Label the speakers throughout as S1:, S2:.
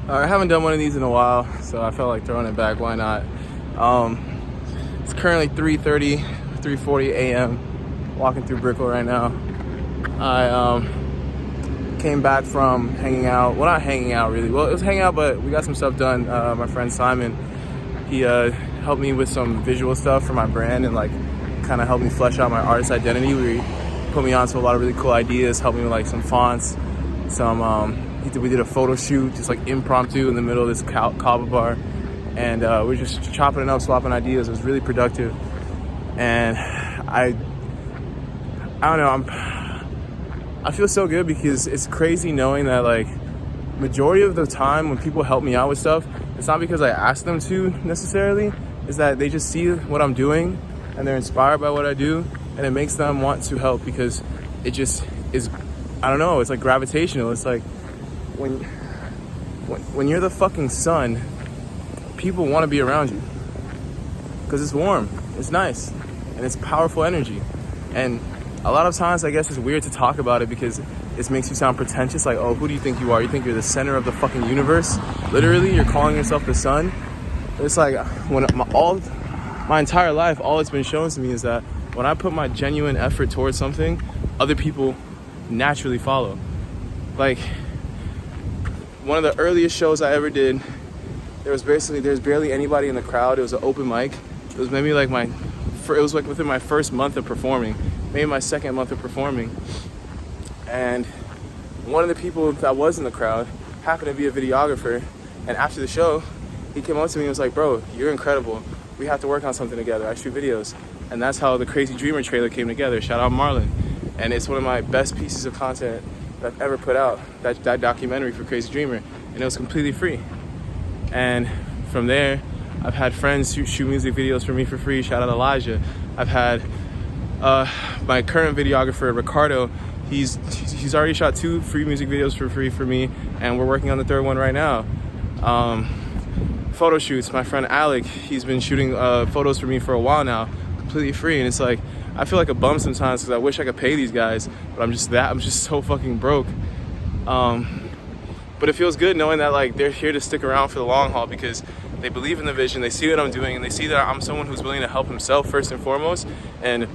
S1: I haven't done one of these in a while, so I felt like throwing it back. Why not? It's currently 3:30, 3:40 a.m. Walking through Brickell right now. I came back from hanging out. Well, not hanging out really. Well, it was hanging out, but we got some stuff done. My friend Simon, he helped me with some visual stuff for my brand and like kind of helped me flesh out my artist identity. We put me onto a lot of really cool ideas, helped me with like some fonts, we did a photo shoot, just like impromptu in the middle of this kava bar, and we were just chopping it up, swapping ideas. It was really productive, and I don't know. I feel so good because it's crazy knowing that like majority of the time when people help me out with stuff, it's not because I ask them to necessarily. Is that they just see what I'm doing and they're inspired by what I do, and it makes them want to help because it just is. I don't know. It's like gravitational. It's like when you're the fucking sun, people want to be around you because it's warm, it's nice, and it's powerful energy. And a lot of times I guess it's weird to talk about it because it makes you sound pretentious, like, oh, who do you think you are? You think you're the center of the fucking universe? Literally, you're calling yourself the sun? But it's like when my entire life, all it's been shown to me is that when I put my genuine effort towards something, other people naturally follow. Like one of the earliest shows I ever did, there's barely anybody in the crowd. It was an open mic. It was maybe like within my first month of performing, maybe my second month of performing. And one of the people that was in the crowd happened to be a videographer. And after the show, he came up to me and was like, bro, you're incredible. We have to work on something together. I shoot videos. And that's how the Crazy Dreamer trailer came together. Shout out Marlon. And it's one of my best pieces of content that I've ever put out, that documentary for Crazy Dreamer. And it was completely free. And from there, I've had friends shoot music videos for me for free. Shout out Elijah. I've had my current videographer, Ricardo. He's already shot 2 free music videos for free for me. And we're working on the 3rd one right now. Photo shoots. My friend Alec, he's been shooting photos for me for a while now, completely free. And it's like, I feel like a bum sometimes because I wish I could pay these guys, but I'm just so fucking broke. But it feels good knowing that like they're here to stick around for the long haul because they believe in the vision, they see what I'm doing, and they see that I'm someone who's willing to help himself first and foremost. And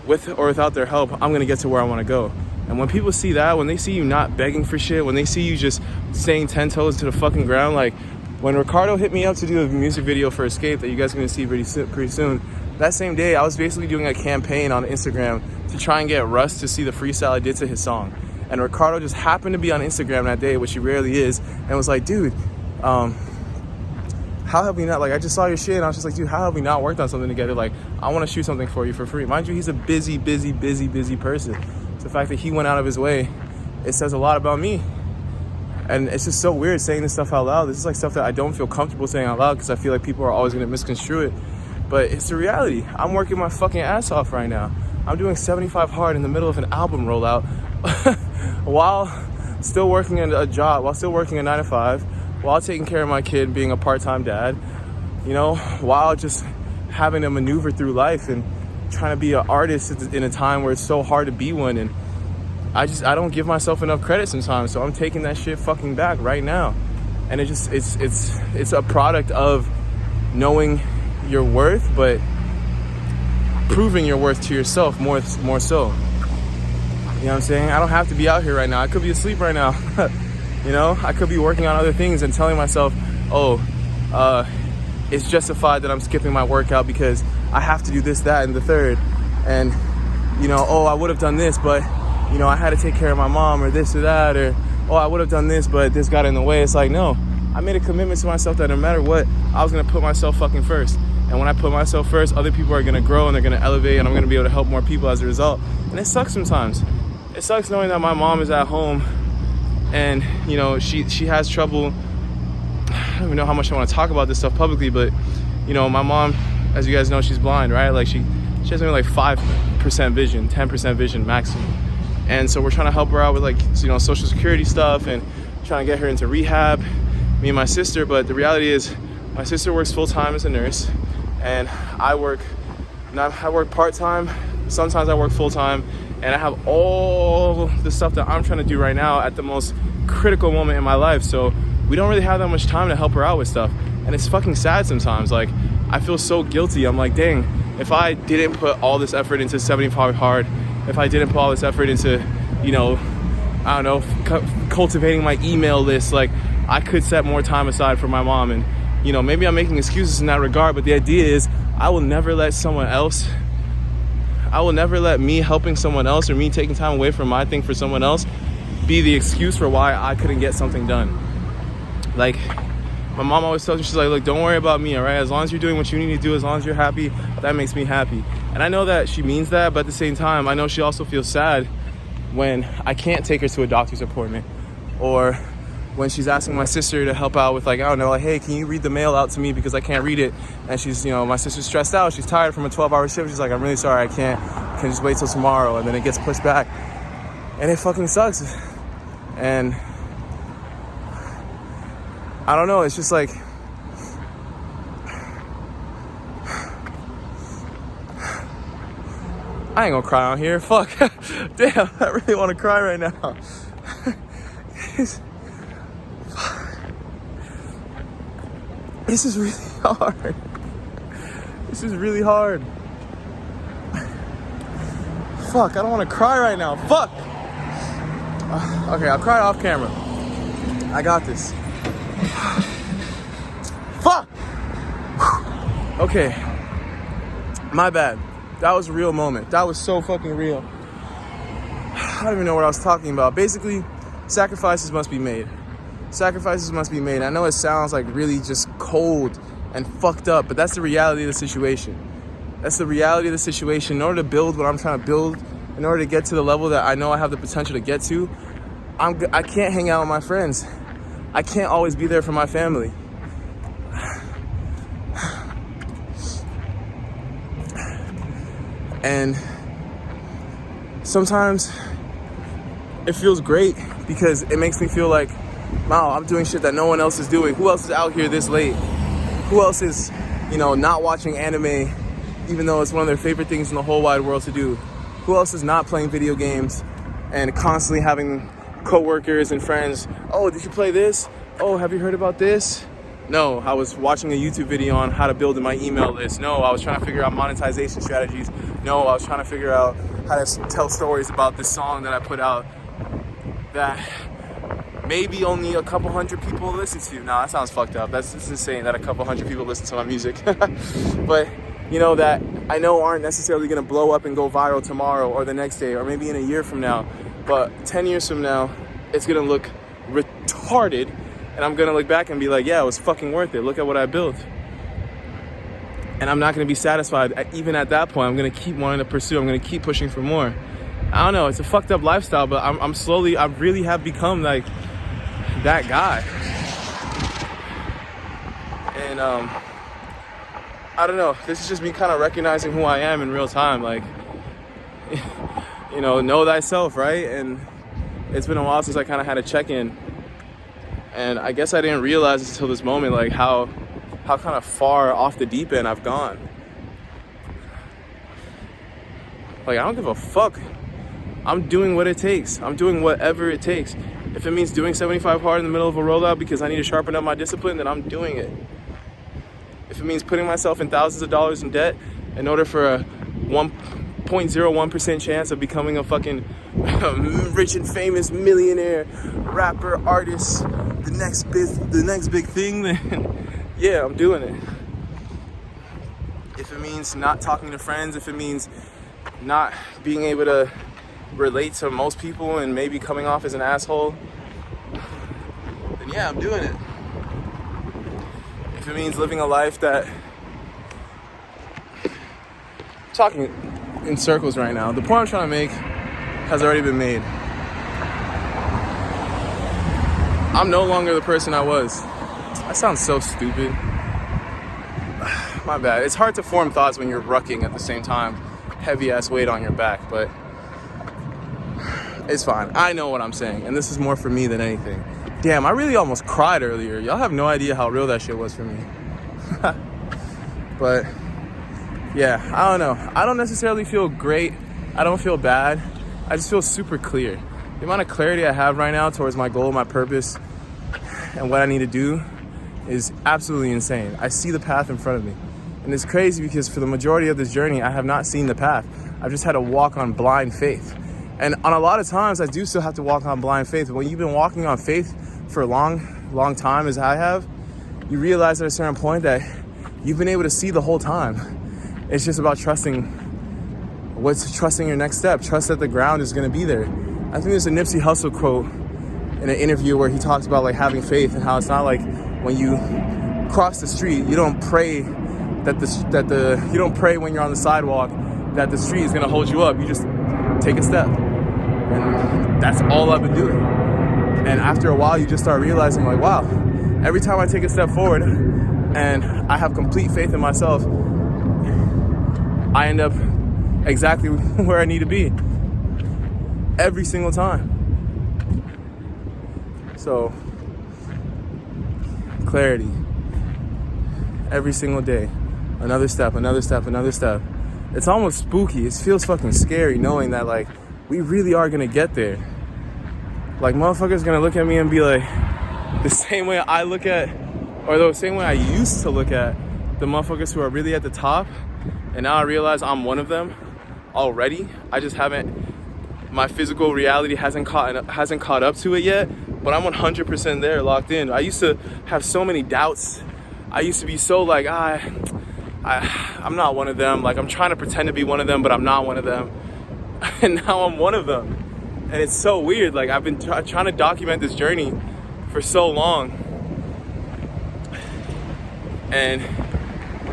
S1: with or without their help, I'm gonna get to where I wanna go. And when people see that, when they see you not begging for shit, when they see you just staying 10 toes to the fucking ground, like when Ricardo hit me up to do a music video for Escape that you guys are gonna see pretty soon, that same day I was basically doing a campaign on Instagram to try and get Russ to see the freestyle I did to his song. And Ricardo just happened to be on Instagram that day, which he rarely is, and was like, dude, how have we not, like, I just saw your shit, and I was just like, dude, how have we not worked on something together? Like, I want to shoot something for you for free. Mind you, he's a busy person. So the fact that he went out of his way, it says a lot about me. And it's just so weird saying this stuff out loud. This is like stuff that I don't feel comfortable saying out loud because I feel like people are always going to misconstrue it. But it's the reality. I'm working my fucking ass off right now. I'm doing 75 hard in the middle of an album rollout while still working a job, while still working a 9 to 5, while taking care of my kid, being a part-time dad, you know, while just having to maneuver through life and trying to be an artist in a time where it's so hard to be one. And I don't give myself enough credit sometimes. So I'm taking that shit fucking back right now. And it's a product of knowing your worth, but proving your worth to yourself more so. You know what I'm saying? I don't have to be out here right now. I could be asleep right now. You know, I could be working on other things and telling myself, it's justified that I'm skipping my workout because I have to do this, that, and the third. And, you know, I would have done this, but, you know, I had to take care of my mom or this or that, or, I would have done this, but this got in the way. It's like, no, I made a commitment to myself that no matter what, I was going to put myself fucking first. And when I put myself first, other people are going to grow and they're going to elevate, and I'm going to be able to help more people as a result. And it sucks sometimes. It sucks knowing that my mom is at home and, you know, she has trouble. I don't even know how much I want to talk about this stuff publicly, but, you know, my mom, as you guys know, she's blind, right? Like she has maybe like 5% vision, 10% vision maximum. And so we're trying to help her out with, like, you know, social security stuff and trying to get her into rehab, me and my sister. But the reality is my sister works full-time as a nurse, and I work part-time. Sometimes I work full-time, and I have all the stuff that I'm trying to do right now at the most critical moment in my life. So we don't really have that much time to help her out with stuff. And it's fucking sad sometimes. Like, I feel so guilty. I'm like, dang, if I didn't put all this effort into 75 Hard, if I didn't put all this effort into, you know, I don't know, cultivating my email list, like, I could set more time aside for my mom. And, you know, maybe I'm making excuses in that regard, but the idea is I will never let me helping someone else or me taking time away from my thing for someone else be the excuse for why I couldn't get something done. Like, my mom always tells me, she's like, look, don't worry about me, all right? As long as you're doing what you need to do, as long as you're happy, that makes me happy. And I know that she means that, but at the same time, I know she also feels sad when I can't take her to a doctor's appointment, or when she's asking my sister to help out with, like, I don't know, like, hey, can you read the mail out to me because I can't read it? And she's, you know, my sister's stressed out. She's tired from a 12-hour shift. She's like, I'm really sorry, I can't. Can just wait till tomorrow. And then it gets pushed back. And it fucking sucks. And I don't know, it's just like, I ain't gonna cry on here. Fuck. Damn, I really want to cry right now. This is really hard. This is really hard. Fuck, I don't want to cry right now. Fuck. Okay, I'll cry off camera. I got this. Fuck. Okay. My bad. That was a real moment. That was so fucking real. I don't even know what I was talking about. Basically, sacrifices must be made. Sacrifices must be made. I know it sounds like really just cold and fucked up, but that's the reality of the situation. That's the reality of the situation. In order to build what I'm trying to build, in order to get to the level that I know I have the potential to get to, I can't hang out with my friends. I can't always be there for my family. And sometimes it feels great because it makes me feel like, wow, I'm doing shit that no one else is doing. Who else is out here this late? Who else is, you know, not watching anime, even though it's one of their favorite things in the whole wide world to do? Who else is not playing video games and constantly having coworkers and friends? Oh, did you play this? Oh, have you heard about this? No, I was watching a YouTube video on how to build my email list. No, I was trying to figure out monetization strategies. No, I was trying to figure out how to tell stories about this song that I put out that maybe only a couple hundred people listen to. Nah, that sounds fucked up. That's insane that a couple hundred people listen to my music. But, you know, that I know aren't necessarily gonna blow up and go viral tomorrow or the next day or maybe in a year from now. But 10 years from now, it's gonna look retarded. And I'm gonna look back and be like, yeah, it was fucking worth it. Look at what I built. And I'm not gonna be satisfied. Even at that point, I'm gonna keep wanting to pursue. I'm gonna keep pushing for more. I don't know, it's a fucked up lifestyle, but I really have become like that guy. And I don't know, this is just me kind of recognizing who I am in real time. Like, you know thyself, right? And it's been a while since I kind of had a check-in. And I guess I didn't realize until this moment, like how kind of far off the deep end I've gone. Like, I don't give a fuck. I'm doing what it takes. I'm doing whatever it takes. If it means doing 75 hard in the middle of a rollout because I need to sharpen up my discipline, then I'm doing it. If it means putting myself in thousands of dollars in debt in order for a 1.01% chance of becoming a fucking rich and famous millionaire rapper, artist, the next big thing, then yeah, I'm doing it. If it means not talking to friends, if it means not being able to relate to most people and maybe coming off as an asshole, then yeah, I'm doing it. If it means living a life that, I'm talking in circles right now. The point I'm trying to make has already been made. I'm no longer the person I was. That sounds so stupid. My bad. It's hard to form thoughts when you're rucking at the same time. Heavy ass weight on your back, but it's fine. I know what I'm saying, and this is more for me than anything. Damn, I really almost cried earlier. Y'all have no idea how real that shit was for me. But yeah, I don't know. I don't necessarily feel great. I don't feel bad. I just feel super clear. The amount of clarity I have right now towards my goal, my purpose, and what I need to do is absolutely insane. I see the path in front of me. And it's crazy because for the majority of this journey, I have not seen the path. I've just had to walk on blind faith. And on a lot of times, I do still have to walk on blind faith. But when you've been walking on faith for a long time, as I have, you realize at a certain point that you've been able to see the whole time. It's just about trusting your next step. Trust that the ground is going to be there. I think there's a Nipsey Hussle quote in an interview where he talks about like having faith and how it's not like when you cross the street, you don't pray you don't pray when you're on the sidewalk that the street is going to hold you up. You just take a step. And that's all I've been doing. And after a while, you just start realizing like, wow, every time I take a step forward and I have complete faith in myself, I end up exactly where I need to be every single time. So, clarity. Every single day. Another step, another step, another step. It's almost spooky. It feels fucking scary knowing that like we really are gonna get there. Like motherfuckers gonna look at me and be like, the same way I look at, or the same way I used to look at the motherfuckers who are really at the top, and now I realize I'm one of them already. I just haven't, my physical reality hasn't caught up to it yet, but I'm 100% there, locked in. I used to have so many doubts. I used to be so like, I'm not one of them. Like I'm trying to pretend to be one of them, but I'm not one of them. And now I'm one of them. And it's so weird. Like I've been trying to document this journey for so long. And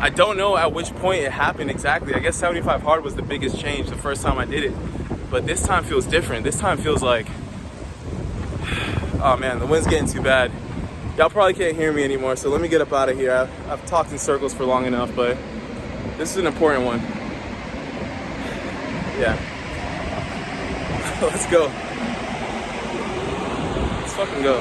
S1: I don't know at which point it happened exactly. I guess 75 hard was the biggest change the first time I did it. But this time feels different. This time feels like, oh man, the wind's getting too bad. Y'all probably can't hear me anymore, so let me get up out of here. I've talked in circles for long enough, but this is an important one. Yeah. Let's go. Let's fucking go.